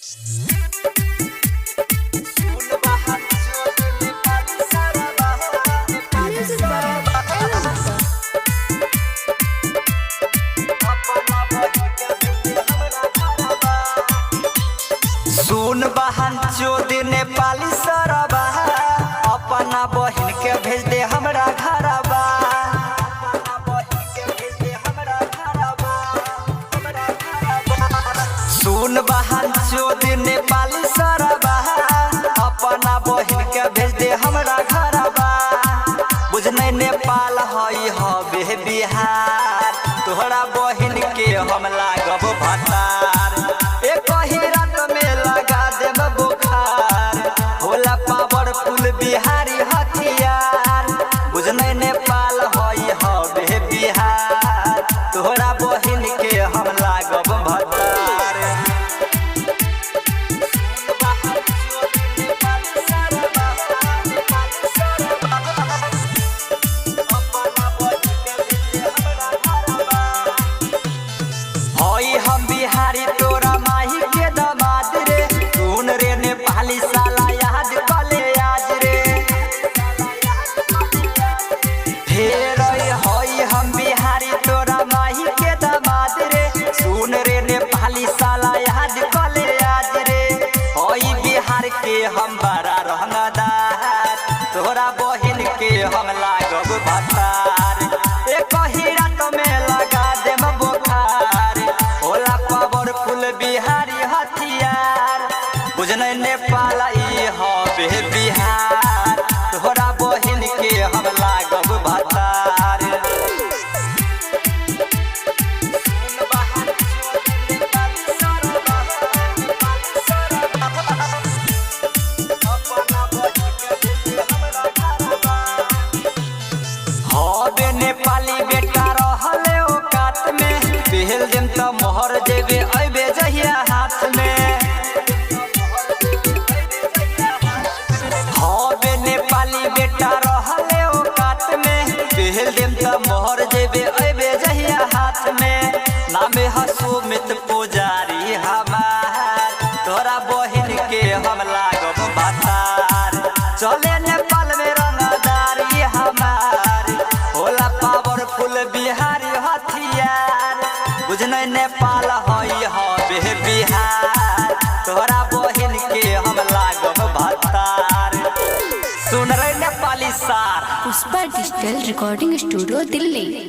सुन बहन चोद नेपाली सरबा अपना बहिन के भेज दे हमरा घरबा। सुन बहन चोद नेपाली सरबा अपना बहिन के भेज दे हमरा घरबा। बुझने नेपाल हई हबे बिहार तोहरा बहिन के हम लागब भतार। एक ही रात में लगा देब बुखार होला पावरफुल बिहारी हथियार। बुझने नेपाल हई हबे बिहार तोहरा बहिन के हम लागब भतार। हम बिहारी तोरा माही के दामाद रे सुन रे नेपाली साला याद कले आज रे। फेर हई हम बिहारी तोरा माही के दामाद रे सुन रे नेपाली साला याद कले आज रे। हई बिहार के हम बड़ा रंगदार तोरा बहिन के हम लागब भतार। एक ही रात में लगा देब बुखार होला पावरफुल बिहारी हथियार। बुझने नेपाल ई हबे बिहार तोहरा बहिन के हम लागब भतार। हबे नेपाली बेटा रहले औकात में पहल दिन त मोहर देवे अबे जहिया हाथ में। हबे नेपाली बेटा रहले औकात में पहल दिन त मोहर देवे अबे जहिया हाथ में। नामे हसुमित पुजारी हमार तोरा बहिन के हम लागब भतार। चले नेपाल में रंगदारी हमार होला पावरफुल बिहारी हथियार। बुझने नेपाल हई हबे बिहार तोहरा बहिन के हम लागब भतार। सुन रे नेपाली सार Pushpa digital recording studio Delhi.